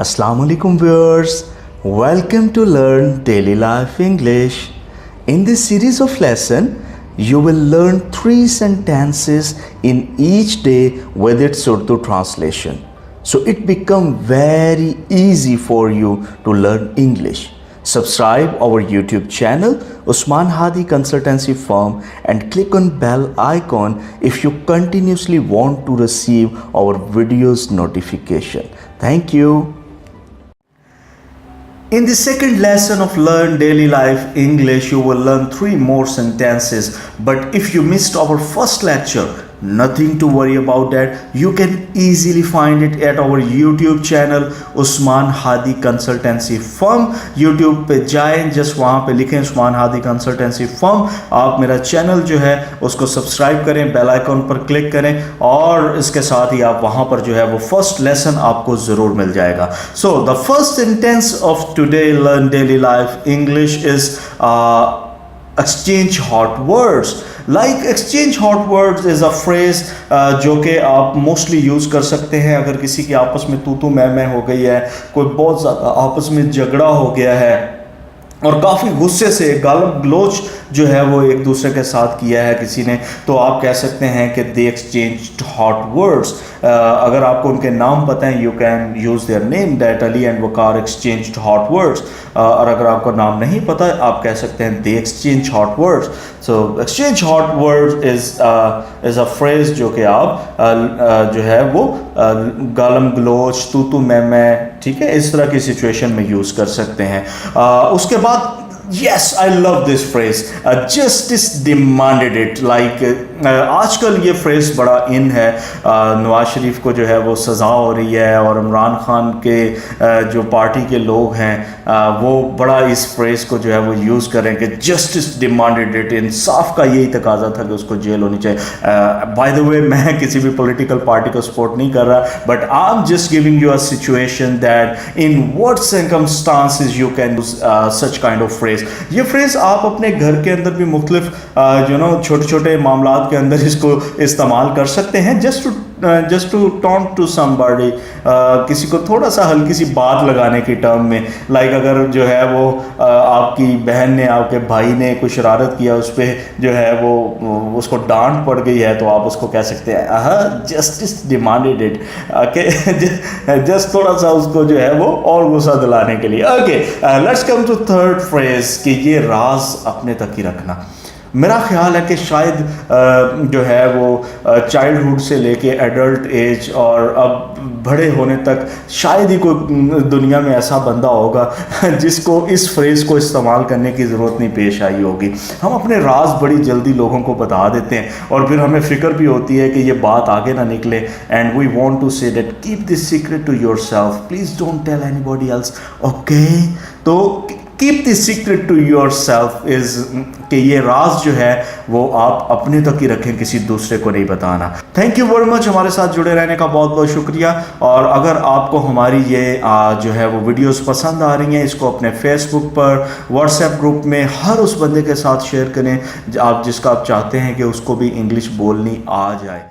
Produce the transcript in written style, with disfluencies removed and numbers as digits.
Assalamu alaikum viewers, welcome to Learn Daily Life English. In this series of lesson, you will learn 3 sentences in each day with its Urdu translation. So it become very easy for you to learn English. Subscribe our YouTube channel Usman Hadi consultancy firm and click on bell icon if you continuously want to receive our videos notification. Thank you. In the second lesson of Learn Daily Life English, you will learn 3 more sentences. But if you missed our first lecture, nothing to worry about that. You can easily find it at our YouTube channel Usman Hadi Consultancy Firm. YouTube पे जाएं, just वहाँ पे लिखें Usman Hadi Consultancy Firm. आप मेरा channel जो है उसको सब्सक्राइब करें, बेल आइकॉन पर क्लिक करें और इसके साथ ही आप वहाँ पर जो है वो फर्स्ट लेसन आपको ज़रूर मिल जाएगा. So the first sentence of today Learn Daily Life English is exchange hot words. Like exchange hot words is a phrase जो कि आप mostly यूज़ कर सकते हैं अगर किसी की आपस में तू मैं हो गई है, कोई बहुत ज़्यादा आपस में झगड़ा हो गया है और काफ़ी गुस्से से गालम गलोच जो है वो एक दूसरे के साथ किया है किसी ने, तो आप कह सकते हैं कि दे एक्सचेंज्ड हॉट वर्ड्स. अगर आपको उनके नाम पता है, you can use their name, that Ali and Waqar exchanged hot words. और अगर आपको नाम नहीं पता आप कह सकते हैं दे exchange hot words. So exchange hot words is a phrase जो कि आप जो है वो गालम गलोच तू मैं, ठीक है, इस तरह की सिचुएशन में यूज़ कर सकते हैं. उसके बाद Yes, I love this phrase. Justice demanded it. Like आजकल ये फ्रेज बड़ा इन है. नवाज शरीफ को जो है वो सज़ा हो रही है और इमरान खान के जो पार्टी के लोग हैं वो बड़ा इस फ्रेज को जो है वो यूज़ करें कि जस्टिस डिमांडेड इट. इंसाफ का यही तकाजा था कि उसको जेल होनी चाहिए. बाय द वे मैं किसी भी पॉलिटिकल पार्टी को सपोर्ट नहीं कर रहा, but I am just giving you a situation that in what circumstances you can use such kind of phrase. ये फ्रेज आप अपने घर के अंदर भी मुख्तलिफ छोटे छोटे मामलात के अंदर इसको इस्तेमाल कर सकते हैं. Just to taunt to somebody, किसी को थोड़ा सा हल्की सी बात लगाने की टर्म में. लाइक अगर जो है वो आपकी बहन ने आपके भाई ने कुछ शरारत किया, उस पर जो है वो उसको डांट पड़ गई है, तो आप उसको कह सकते हैं justice demanded it. Okay, just थोड़ा सा उसको जो है वो और गुस्सा दिलाने के लिए. Okay, let's come to third phrase कि ये राज अपने तक ही रखना. मेरा ख्याल है कि शायद जो है वो चाइल्डहुड से लेके एडल्ट एज और अब बड़े होने तक शायद ही कोई दुनिया में ऐसा बंदा होगा जिसको इस फ्रेज़ को इस्तेमाल करने की ज़रूरत नहीं पेश आई होगी. हम अपने राज बड़ी जल्दी लोगों को बता देते हैं और फिर हमें फ़िक्र भी होती है कि ये बात आगे ना निकले. And we want to say that keep this secret to yourself, please don't tell anybody else. Okay, तो keep this secret to yourself is कि ये राज जो है वो आप अपने तक ही रखें, किसी दूसरे को नहीं बताना. थैंक यू वेरी मच, हमारे साथ जुड़े रहने का बहुत बहुत शुक्रिया. और अगर आपको हमारी ये जो है वो वीडियोस पसंद आ रही हैं, इसको अपने फेसबुक पर, व्हाट्सएप ग्रुप में हर उस बंदे के साथ शेयर करें आप जिसका आप चाहते हैं कि उसको भी इंग्लिश बोलनी आ जाए.